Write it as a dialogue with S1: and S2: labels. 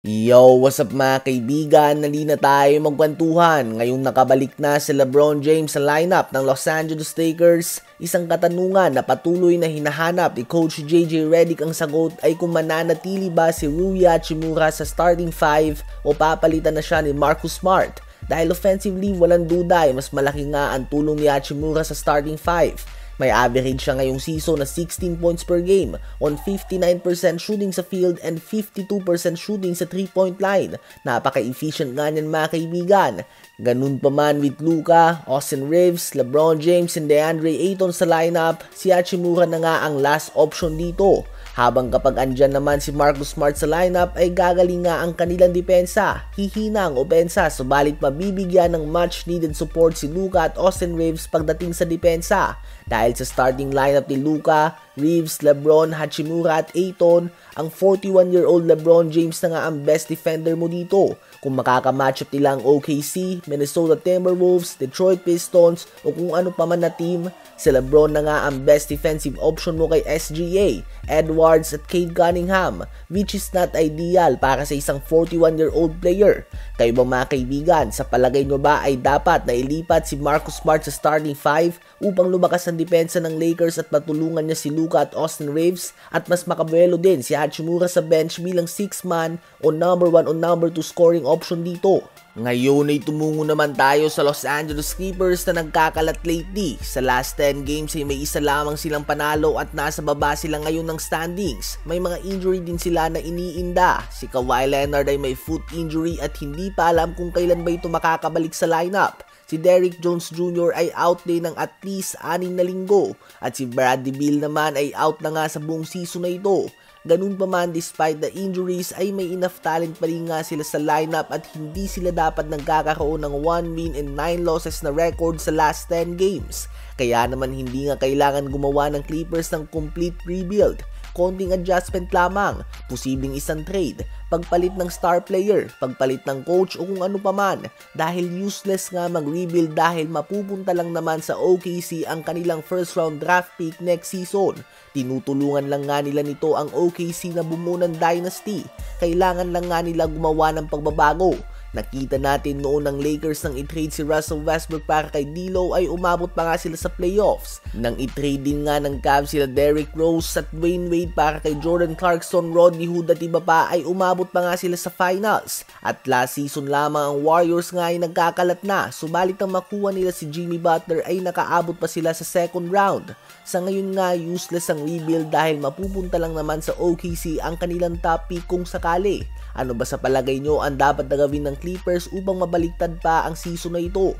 S1: Yo, what's up mga kaibigan? Nali na tayo magkwentuhan. Ngayong nakabalik na si LeBron James sa lineup ng Los Angeles Lakers, isang katanungan na patuloy na hinahanap ni Coach JJ Redick ang sagot ay kung mananatili ba si Rui Hachimura sa starting 5 o papalitan na siya ni Marcus Smart. Dahil offensively, walang duda ay mas malaki nga ang tulong ni Hachimura sa starting 5. May average siya ngayong season na 16 points per game on 59% shooting sa field and 52% shooting sa 3-point line. Napaka-efficient nga niyan mga kaibigan. Ganun pa man with Luka, Austin Reeves, LeBron James and DeAndre Ayton sa lineup, si Hachimura na nga ang last option dito. Habang kapag andyan naman si Marcus Smart sa lineup ay gagaling nga ang kanilang depensa. Hihina ang opensa subalit mabibigyan ng much needed support si Luka at Austin Reeves pagdating sa depensa. Dahil sa starting lineup ni Luka, Reeves, LeBron, Hachimura at Ayton, ang 41-year-old LeBron James na nga ang best defender mo dito. Kung makakamatchup nila ang OKC, Minnesota Timberwolves, Detroit Pistons o kung ano pa man na team, si LeBron na nga ang best defensive option mo kay SGA, Edwards at Cade Cunningham, which is not ideal para sa isang 41-year-old player. Kayo ba mga kaibigan, sa palagay nyo ba ay dapat na ilipat si Marcus Smart sa starting 5 upang lumakas ang depensa ng Lakers at matulungan niya si Luka at Austin Reeves at mas makabuelo din si Hachimura sa bench bilang 6-man o number 1 o number 2 scoring option dito? Ngayon ay tumungo naman tayo sa Los Angeles Clippers na nagkakalat lately. Sa last 10 games ay may isa lamang silang panalo at nasa baba sila ngayon ng standings. May mga injury din sila na iniinda. Si Kawhi Leonard ay may foot injury at hindi pa alam kung kailan ba ito makakabalik sa lineup. Si Derrick Jones Jr. ay out din ng at least 6 na linggo at si Bradley Beal naman ay out na nga sa buong season na ito. Ganun pa man, despite the injuries ay may enough talent pa rin nga sila sa lineup at hindi sila dapat nagkakaroon ng 1 win and 9 losses na record sa last 10 games. Kaya naman hindi nga kailangan gumawa ng Clippers ng complete rebuild. Konting adjustment lamang, posibleng isang trade, pagpalit ng star player, pagpalit ng coach o kung ano pa man. Dahil useless nga mag-rebuild dahil mapupunta lang naman sa OKC ang kanilang first round draft pick next season. Tinutulungan lang nga nila nito ang OKC na bumuo ng dynasty. Kailangan lang nga nila gumawa ng pagbabago. Nakita natin noon ng Lakers nang i-trade si Russell Westbrook para kay D'Lo ay umabot pa nga sila sa playoffs. Nang i-trade din nga ng Cavs sila Derrick Rose at Dwayne Wade para kay Jordan Clarkson, Rodney Hood at iba pa ay umabot pa nga sila sa finals. At last season lamang ang Warriors nga ay nagkakalat na, subalit ang makuha nila si Jimmy Butler ay nakaabot pa sila sa second round. Sa ngayon nga useless ang rebuild dahil mapupunta lang naman sa OKC ang kanilang top pick kung sakali. Ano ba sa palagay nyo ang dapat na gawin ng Clippers upang mabaliktad pa ang season na ito?